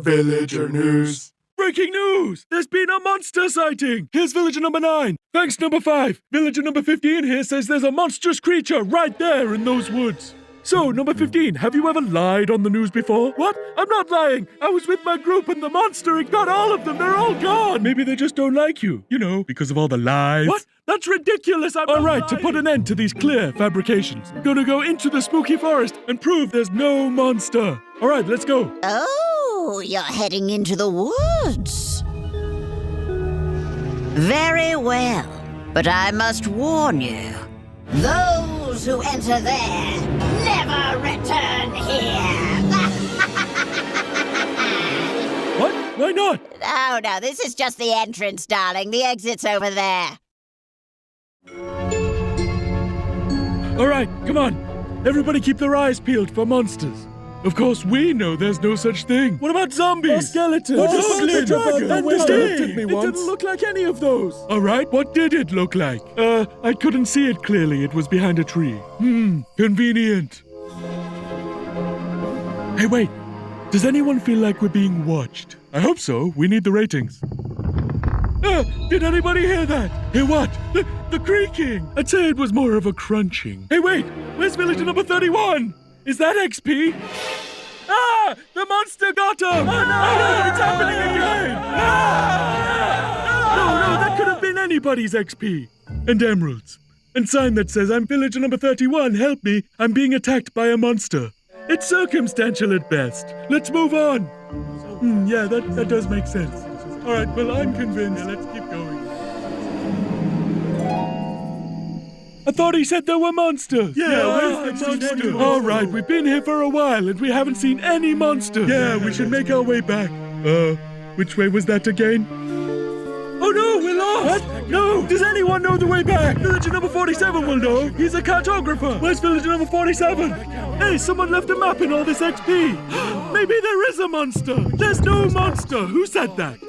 Villager news. Breaking news! There's been a monster sighting! Here's villager number 9. Thanks, number 5. Villager number 15 here says there's a monstrous creature right there in those woods. So, number 15, have you ever lied on the news before? What? I'm not lying! I was with my group and the monster, it got all of them! They're all gone! Maybe they just don't like you. You know, because of all the lies. What? That's ridiculous! I'm Alright, to put an end to these clear fabrications, I'm gonna go into the spooky forest and prove there's no monster. Alright, let's go. Oh, you're heading into the woods. Very well, but I must warn you. Those who enter there never return here. What? Why not? Oh, no, this is just the entrance, darling. The exit's over there. Alright, come on. Everybody keep their eyes peeled for monsters. Of course, we know there's no such thing. What about zombies? Or skeletons? Or goblins? dragon? And It it didn't look like any of those. Alright, what did it look like? I couldn't see it clearly. It was behind a tree. Convenient. Hey, wait. Does anyone feel like we're being watched? I hope so. We need the ratings. Did anybody hear that? Hear what? The creaking. I'd say it was more of a crunching. Hey, wait. Where's villager number 31? Is that XP? Ah! The monster got him! Oh, no! It's happening again! No, that could have been anybody's XP. And emeralds. And sign that says, I'm villager number 31, help me, I'm being attacked by a monster. It's circumstantial at best. Let's move on. Yeah, that does make sense. Alright, well, I'm convinced. Let's keep going. I thought he said there were monsters. Yeah, where's the monster? All right, we've been here for a while and we haven't seen any monsters. Yeah, we should make our way back. Which way was that again? Oh no, we're lost! What? No! Does anyone know the way back? Villager number 47 will know. He's a cartographer. Where's villager number 47? Hey, someone left a map in all this XP. Maybe there is a monster. There's no monster. Who said that?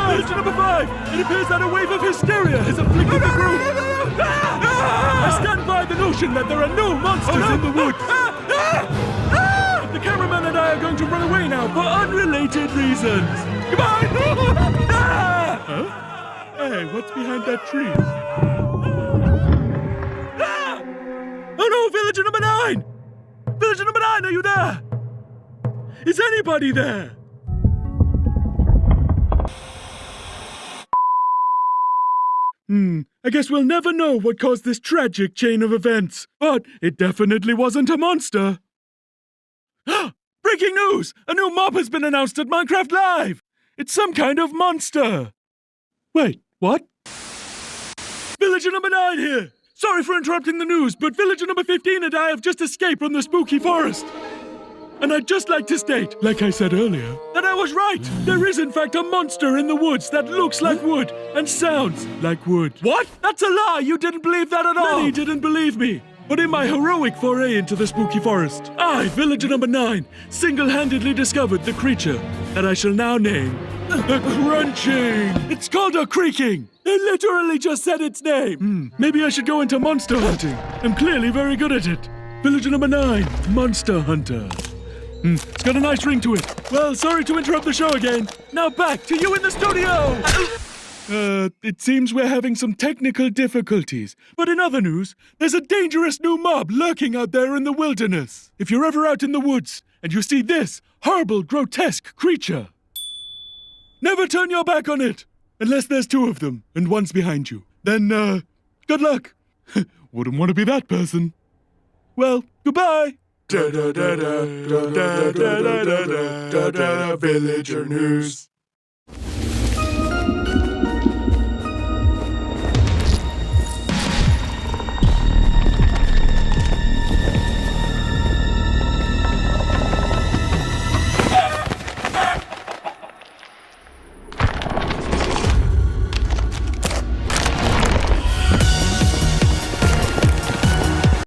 Villager number 5! It appears that a wave of hysteria has afflicted the group! I stand by the notion that there are no monsters in the woods! The cameraman and I are going to run away now for unrelated reasons! Goodbye! Huh? Hey, what's behind that tree? Oh no, villager number 9! Villager number 9, are you there? Is anybody there? I guess we'll never know what caused this tragic chain of events. But it definitely wasn't a monster. Breaking news! A new mob has been announced at Minecraft Live! It's some kind of monster. Wait, what? Villager number 9 here! Sorry for interrupting the news, but villager number 15 and I have just escaped from the spooky forest. And I'd just like to state, like I said earlier, that I was right. There is in fact a monster in the woods that looks like wood and sounds like wood. What? That's a lie! You didn't believe that at all! Many didn't believe me. But in my heroic foray into the spooky forest, I, villager number 9, single-handedly discovered the creature that I shall now name the Crunching. It's called a creaking. They literally just said its name. Maybe I should go into monster hunting. I'm clearly very good at it. Villager number 9, Monster Hunter. It's got a nice ring to it. Well, sorry to interrupt the show again. Now back to you in the studio! It seems we're having some technical difficulties. But in other news, there's a dangerous new mob lurking out there in the wilderness. If you're ever out in the woods and you see this horrible, grotesque creature, never turn your back on it, unless there's 2 of them and one's behind you. Then, good luck. Wouldn't want to be that person. Well, goodbye. Villager news.